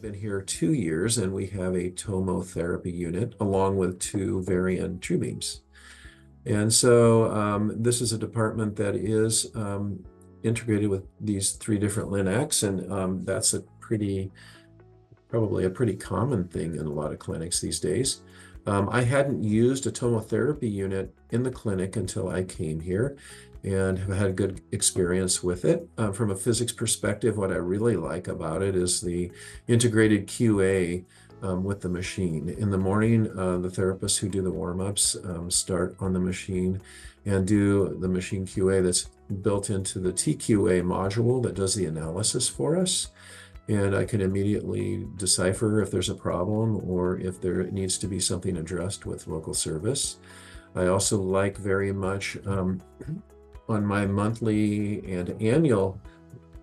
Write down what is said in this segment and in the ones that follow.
been here 2 years, and we have a tomotherapy unit along with 2 Varian true beams. And so this is a department that is integrated with these 3 different linacs, and that's probably a pretty common thing in a lot of clinics these days. I hadn't used a tomotherapy unit in the clinic until I came here and have had a good experience with it. From a physics perspective, what I really like about it is the integrated QA with the machine. In the morning, the therapists who do the warm-ups start on the machine and do the machine QA that's built into the TQA module that does the analysis for us. And I can immediately decipher if there's a problem or if there needs to be something addressed with local service. I also like very much on my monthly and annual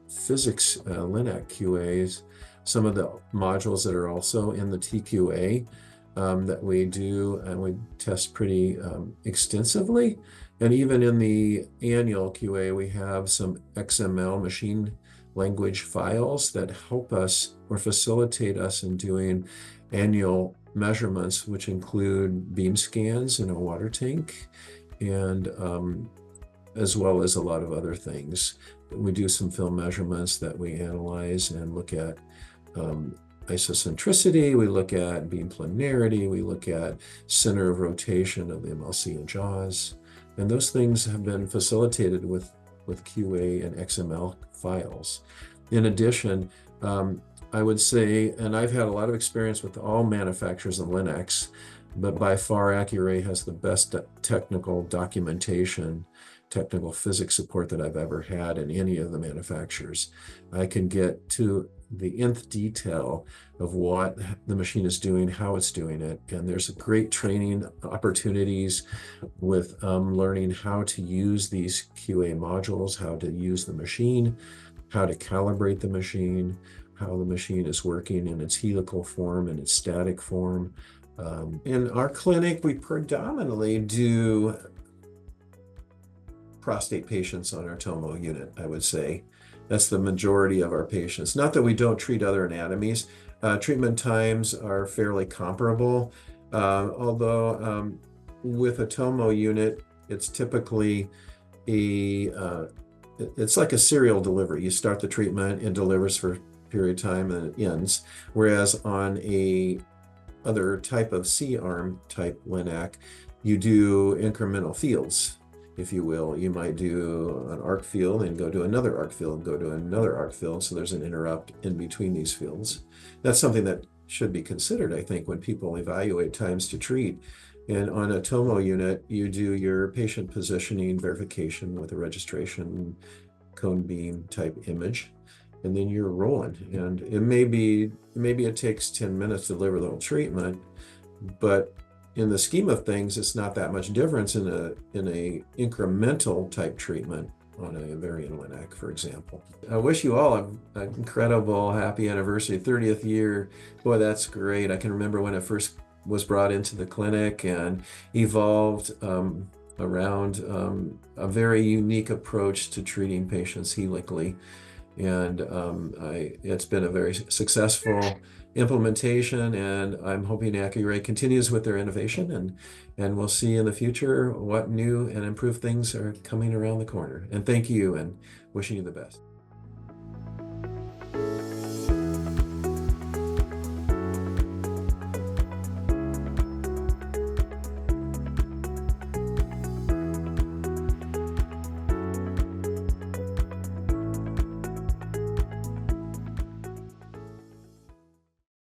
physics LINAC QAs, some of the modules that are also in the TQA that we do and we test pretty extensively. And even in the annual QA, we have some XML machine language files that help us or facilitate us in doing annual measurements, which include beam scans in a water tank and as well as a lot of other things. We do some film measurements that we analyze and look at isocentricity, we look at beam planarity, we look at center of rotation of the MLC and jaws. And those things have been facilitated with QA and XML files. In addition, I would say, and I've had a lot of experience with all manufacturers of Linux, but by far Accuray has the best technical documentation, technical physics support that I've ever had in any of the manufacturers. I can get to the nth detail of what the machine is doing, how it's doing it, and there's great training opportunities with learning how to use these QA modules, how to use the machine, how to calibrate the machine, how the machine is working in its helical form and its static form. In our clinic, we predominantly do prostate patients on our tomo unit, I would say. That's the majority of our patients. Not that we don't treat other anatomies. Treatment times are fairly comparable, although with a tomo unit, it's typically it's like a serial delivery. You start the treatment, it delivers for a period of time, and it ends. Whereas on a other type of C-arm type LINAC, you do incremental fields, if you will. You might do an arc field and go to another arc field, go to another arc field, so there's an interrupt in between these fields. That's something that should be considered, I think, when people evaluate times to treat. And on a tomo unit, you do your patient positioning verification with a registration cone beam type image, and then you're rolling. And maybe it takes 10 minutes to deliver the whole treatment, but in the scheme of things, it's not that much difference in a incremental type treatment on a Varian LINAC, for example. I wish you all an incredible happy anniversary, 30th year. Boy, that's great. I can remember when it first was brought into the clinic and evolved around a very unique approach to treating patients helically. And it's been a very successful implementation, and I'm hoping Accuray continues with their innovation, and we'll see in the future what new and improved things are coming around the corner. And thank you, and wishing you the best.